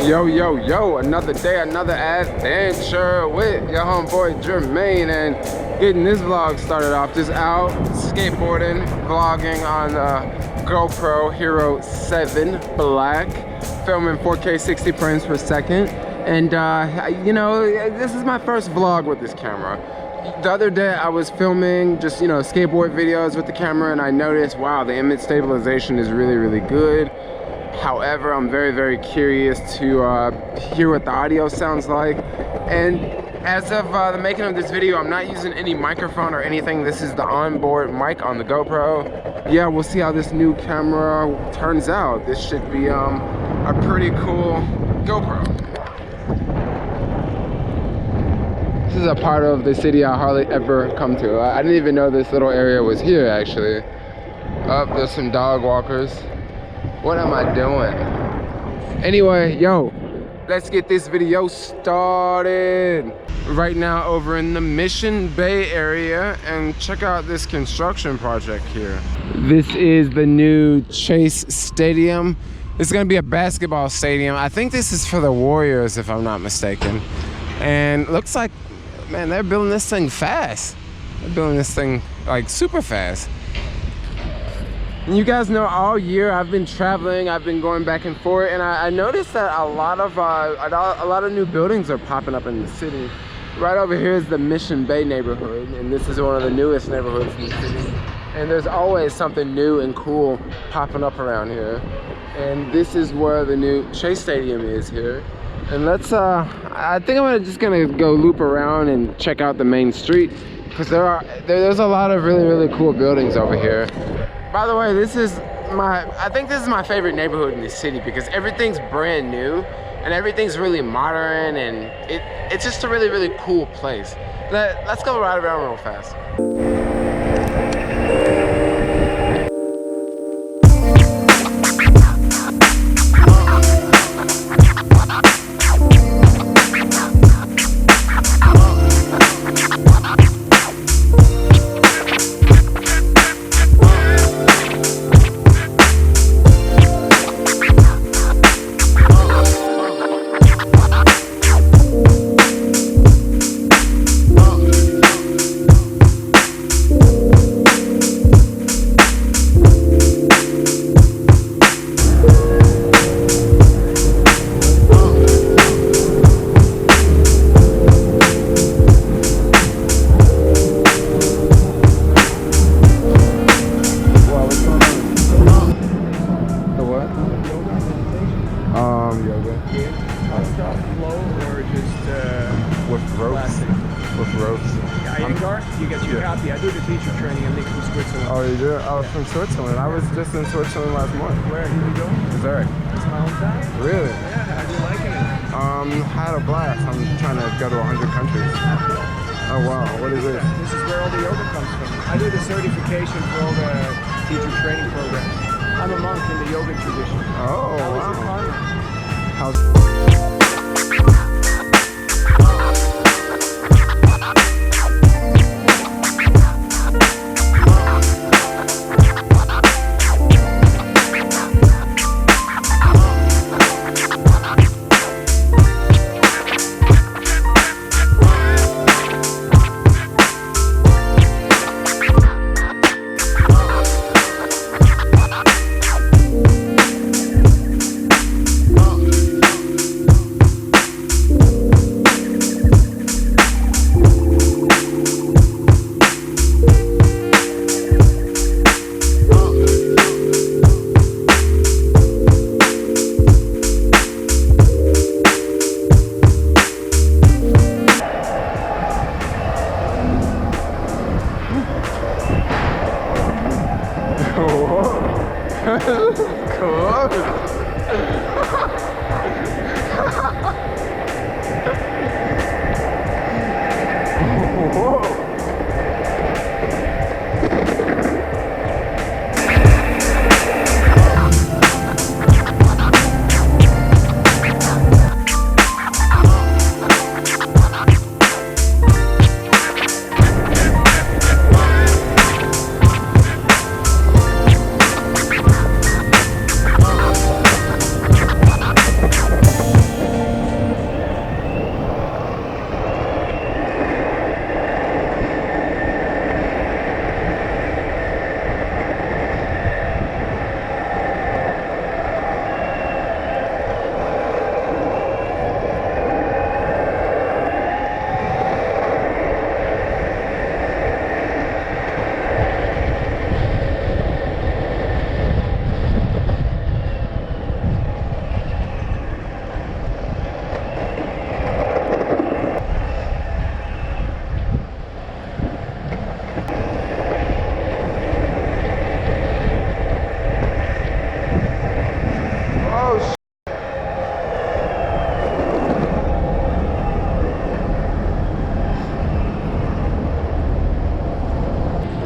Yo, yo, yo, another day, another adventure with your homeboy Jermaine, and getting this vlog started off just out skateboarding, vlogging on Gopro Hero 7 Black, filming 4K 60 frames per second. And you know, this is my first vlog with this camera. The other day I was filming just, you know, skateboard videos with the camera, and I noticed, wow, the image stabilization is really, really good. However, I'm very, very curious to hear what the audio sounds like. And as of the making of this video, I'm not using any microphone or anything. This is the onboard mic on the GoPro. Yeah, we'll see how this new camera turns out. This should be a pretty cool GoPro. This is a part of the city I hardly ever come to. I didn't even know this little area was here, actually. Oh, there's some dog walkers. What am I doing? Anyway, yo, let's get this video started. Right now over in the Mission Bay area, and check out this construction project here. This is the new Chase Stadium. It's gonna be a basketball stadium. I think this is for the Warriors, if I'm not mistaken. And looks like, man, they're building this thing fast. They're building this thing like super fast. And you guys know all year I've been traveling, I've been going back and forth, and I noticed that a lot of new buildings are popping up in the city. Right over here is the Mission Bay neighborhood, and this is one of the newest neighborhoods in the city. And there's always something new and cool popping up around here. And this is where the new Chase Stadium is here. And let's, I think I'm just gonna go loop around and check out the main street, because there's a lot of really, really cool buildings over here. By the way, I think this is my favorite neighborhood in the city, because everything's brand new and everything's really modern, and it's just a really, really cool place. Let's go ride around real fast. I do the teacher training in Switzerland. Oh, you do? I was from Switzerland. I was just in Switzerland last month. Where are you going? Zurich. It's my hometown. Really? Yeah, how do you liking it? Had a blast. I'm trying to go to 100 countries. Oh wow, what is this? This is where all the yoga comes from. I do the certification for all the teacher training programs. I'm a monk in the yoga tradition. Oh, How wow. was it fun? How's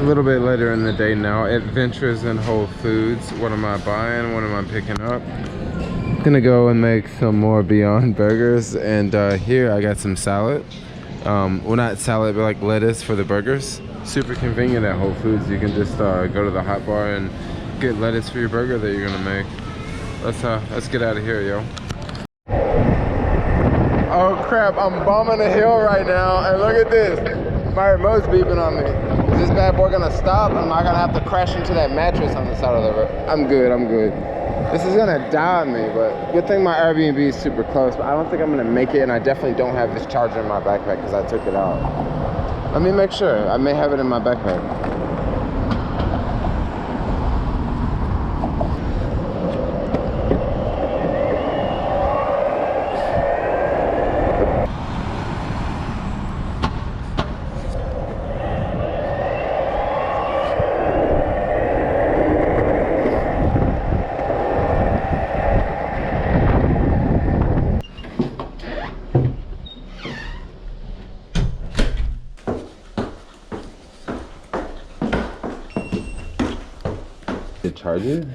little bit later in the day now. Adventures in Whole Foods. What am I buying? What am I picking up? I'm gonna go and make some more Beyond Burgers, and here I got some salad. Well, not salad, but like lettuce for the burgers. Super convenient at Whole Foods. You can just go to the hot bar and get lettuce for your burger that you're gonna make. Let's get out of here, yo. Oh crap, I'm bombing a hill right now, and look at this. My remote's beeping on me. Is this bad boy gonna stop? Am I gonna have to crash into that mattress on the side of the road? I'm good, I'm good. This is gonna die on me, but good thing my Airbnb is super close, but I don't think I'm gonna make it, and I definitely don't have this charger in my backpack because I took it out. Let me make sure. I may have it in my backpack. Charge it?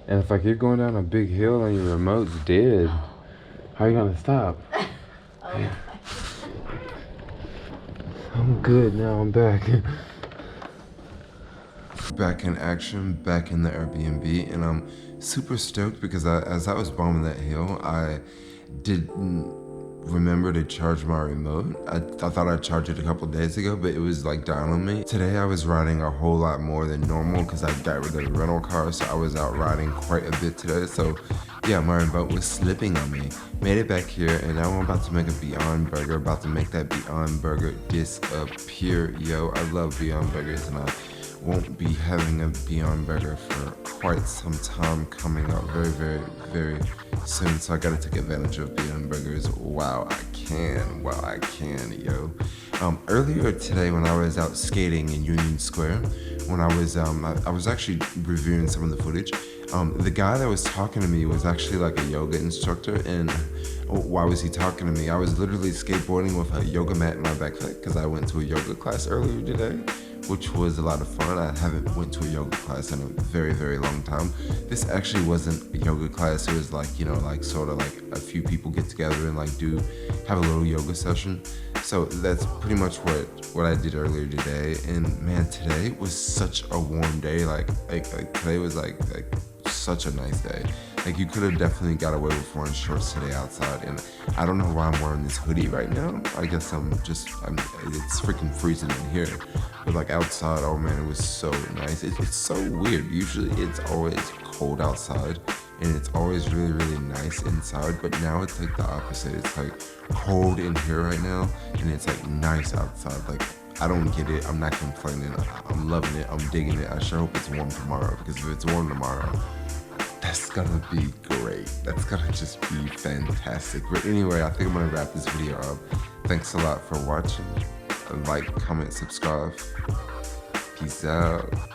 And if like you're going down a big hill and your remote's dead, how are you gonna stop? I'm good now, I'm back. Back in action, back in the Airbnb, and I'm super stoked because as I was bombing that hill, I didn't remember to charge my remote. I thought I charged it a couple days ago, but it was like down on me. Today I was riding a whole lot more than normal because I got rid of the rental car, so I was out riding quite a bit today. So yeah, my remote was slipping on me. Made it back here, and now I'm about to make a Beyond Burger, about to make that Beyond Burger disappear. Yo, I love Beyond Burgers, and I won't be having a Beyond Burger for quite some time coming up very soon, so I gotta take advantage of Beyond Burgers while I can, yo. Earlier today when I was out skating in Union Square, when I was actually reviewing some of the footage, the guy that was talking to me was actually like a yoga instructor. And why was he talking to me? I was literally skateboarding with a yoga mat in my backpack because I went to a yoga class earlier today, which was a lot of fun. I haven't went to a yoga class in a very long time. This actually wasn't a yoga class. It was like, you know, like sort of like a few people get together and like have a little yoga session. So that's pretty much what I did earlier today. And man, today was such a warm day. Like today was like such a nice day. Like you could have definitely got away with wearing shorts today outside, and I don't know why I'm wearing this hoodie right now. I guess it's freaking freezing in here. But like outside, oh man, it was so nice. It's so weird. Usually it's always cold outside, and it's always really nice inside, but now it's like the opposite. It's like cold in here right now, and it's like nice outside. Like I don't get it. I'm not complaining. I'm loving it. I'm digging it. I sure hope it's warm tomorrow, because if it's warm tomorrow, that's gonna be great. That's gonna just be fantastic. But anyway, I think I'm gonna wrap this video up. Thanks a lot for watching. Like, comment, subscribe. Peace out.